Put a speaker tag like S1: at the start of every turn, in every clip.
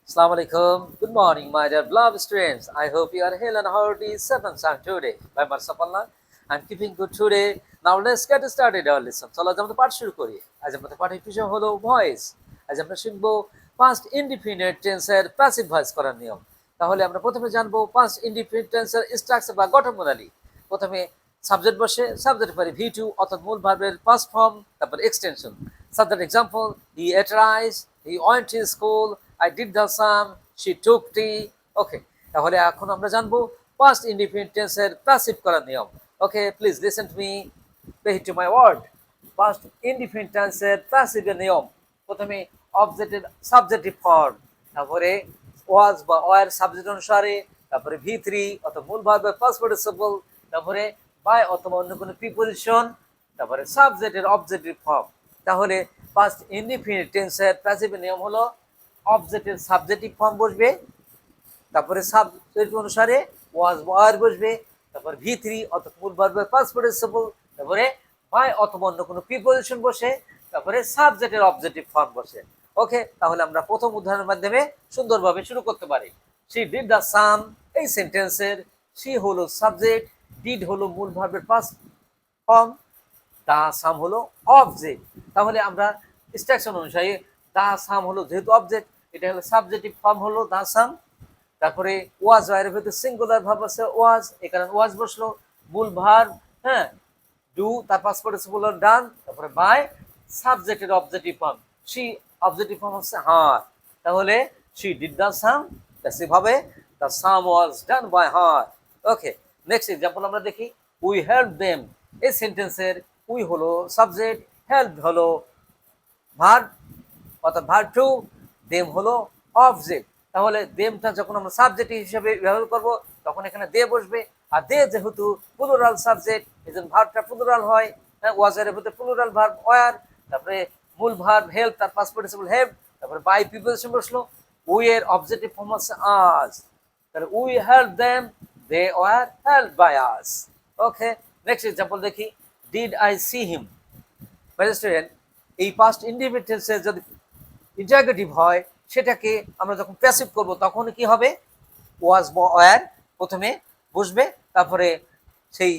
S1: Assalamu alaikum. Good morning, my dear beloved students. I hope you are hale and hearty, safe and sound today. By mercy of Allah, I'm keeping good today. Now let's get started our lesson. চলো আজ আমরা পাঠ শুরু করি। আজ আমাদের পাঠের বিষয় হলো ভয়েস। আজ আমরা শিখব পাস্ট ইনডিফিনিট টেন্সের প্যাসিভ ভয়েস করার নিয়ম। তাহলে আমরা প্রথমে জানবো পাস্ট ইনডিফিনিট টেন্সের স্ট্রাকচার বা গঠনপ্রণালী। প্রথমে সাবজেক্ট বসে সাবজেক্টের পরে ভি2 অর্থাৎ মূল ভার্বের পাস্ট ফর্ম, তারপর extension. Subject example, he ate rice, he went to school, I did the sum, she took tea. ওকে, তাহলে এখন আমরা জানবো পাস্ট ইনডিফিনিট টেন্সের প্যাসিভ করার নিয়ম। Okay, please listen to me, pay to my word. Past indefinite টেন্সের প্যাসিভের নিয়ম। প্রথমে অবজেক্টের সাবজেক্টিভ ফর্ম, তারপরে ওয়াজ বা ওয়ার সাবজেক্ট অনুসারে, তারপরে ভি3 অথবা মূল ভার্বের ফার্স্ট পার্টিসিপল, তারপরে বাই অথবা অন্য কোনো প্রিপজিশন, তারপরে সাবজেক্টের অবজেক্টিভ ফর্ম। তাহলে পাস্ট ইনডিফিনিট টেন্সের প্যাসিভের নিয়ম হলো অবজেক্টের সাবজেক্টিভ ফর্ম বসবে, তারপরে সাবজেক্ট অনুসারে ওয়াজ ওয়ার বসবে, তারপর ভি3 অর্থাৎ মূল ভার্বের ফার্স্ট পার্টিসিপল, তারপরে বাই অথবা অন্য কোনো প্রিপজিশন বসে, তারপরে সাবজেক্টের অবজেক্টিভ ফর্ম বসে। ওকে, তাহলে আমরা প্রথম উদাহরণের মাধ্যমে সুন্দরভাবে শুরু করতে পারি। শি ডিড দ্য সাম, এই সেন্টেন্সের শি হলো সাবজেক্ট, ডিড হলো মূল ভার্বের ফার্স্ট ফর্ম, দা সাম হলো অবজেক্ট। তাহলে আমরা স্ট্রাকচার অনুসারে দা সাম হলো যেহেতু অবজেক্ট, এটা হলো সাবজেক্টিভ ফর্ম হলো দা সাম। তারপরে ওয়াজ এর ভিতরে সিঙ্গুলার ভার্ব আছে ওয়াজ, এই কারণে ওয়াজ বসলো। মূল ভার্ব, হ্যাঁ, ডু, তার পাস্ট পার্টিসিপল ডান, তারপরে বাই সাবজেক্টের objective form. She objective form হচ্ছে হার, তাহলে she did the same, passive হবে the same was done by her. Okay, next example আমরা দেখি। উই হেল্প দেম, এই সেন্টেন্সের উই হলো সাবজেক্ট, হেল্প হলো ভার্ব অর্থাৎ ভার্ব টু, দেম হলো অবজেক্ট। তাহলে দেমটা যখন আমরা সাবজেক্ট হিসেবে ব্যবহার করব তখন এখানে দে বসবে। আর দে যেহেতু প্লুরাল সাবজেক্ট, এই জন্য ভার্বটা প্লুরাল হয়। ওয়াজের ভিতরে প্লুরাল ভার্ব ওয়ার, তারপরে মূল ভার্ব হেল্প, তার পাস্ট পার্টিসিপল হেল্প, তারপরে বাই প্রিপজিশন বসলো। উই এর অবজেক্টিভ ফর্ম হচ্ছে আস, তাহলে we help them, they were help by us. Okay, next example দেখি। Did I see him, student, এই পাস্ট ইনডিফিনিট টেন্সে যদি ইন্টারোগেটিভ হয় সেটাকে আমরা যখন প্যাসিভ করব তখন কি হবে? ওয়াজ বা ওয়ার প্রথমে বসবে, তারপরে সেই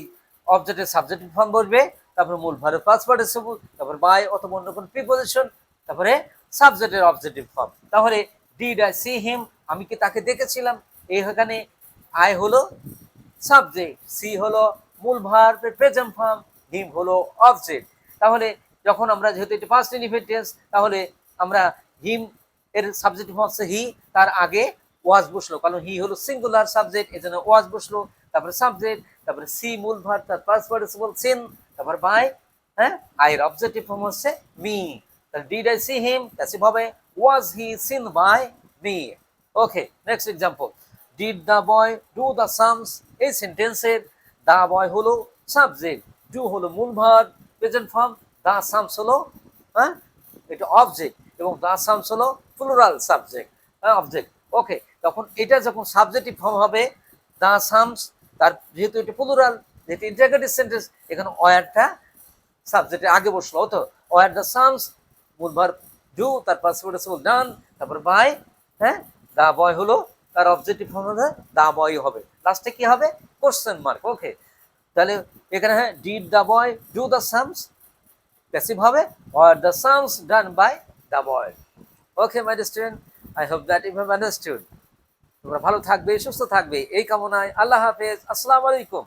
S1: অবজেক্টের সাবজেক্টিভ ফর্ম বসবে, তারপরে মূল ভার্বের পাস্ট পার্টিসিপল, তারপরে বাই অথবা অন্য কোনো প্রিপজিশন, তারপরে সাবজেক্টের অবজেক্টিভ ফর্ম। তাহলে ডিড আই সি হিম, আমি কি তাকে দেখেছিলাম, এখানে আই হলো সাবজেক্ট, সি হলো মূল ভার্বের প্রেজেন্ট ফর্ম, হিম হলো অবজেক্ট। তাহলে যখন আমরা যেহেতু এটা পাস্ট ইনডিফিনিট টেন্স, তাহলে আমরা হিম এর সাবজেক্টিভ হচ্ছে হি, তার আগে ওয়াজ বসলো, কারণ হি হলো সিঙ্গুলার সাবজেক্ট, এই জন্য ওয়াজ বসলো, তারপরে সাবজেক্ট, তারপরে সি মূল ভার্ব, তার পাস্ট পার্টিসিপল সিন, তারপর বাই, হ্যাঁ, আই এর অবজেক্টিভ ফর্ম হচ্ছে মি। তাহলে did I see him passive হবে was he seen by me. Okay, next example. Did the boy do the sums, এই সেন্টেন্সের দ্য বয় হলো সাবজেক্ট, ডু হলো মূল verb present form, the sums হলো, হ্যাঁ, এটা অবজেক্ট, এবং দ্য সামস হলো প্লুরাল সাবজেক্ট, অবজেক্ট। ওকে, তখন এটা যখন সাবজেক্টিভ ফর্ম হবে দ্য সামস, তার যেহেতু এটা প্লুরাল, যেহেতু ইন্টারোগেটিভ সেন্টেন্স, এখানে ওয়ারটা সাবজেক্টের আগে বসলো, তো ওয়ার দ্য সামস, মূল ভার্ব ডু, তার পাস্ট পার্টিসিপল ডান, তারপর বাই, হ্যাঁ, দা বয় হলো তার অবজেক্টিভ ফর্ম হবে দা বয় হবে, লাস্টে কি হবে? Question mark. ওকে, তাহলে এখানে হ্যাঁ, did the boy do the sums passive হবে or the sums done by the boy. Okay my dear student, I hope that you have understood. তোমরা ভালো থাকবে, সুস্থ থাকবে এই কামনায়। আল্লাহ হাফেজ, আসসালামু আলাইকুম।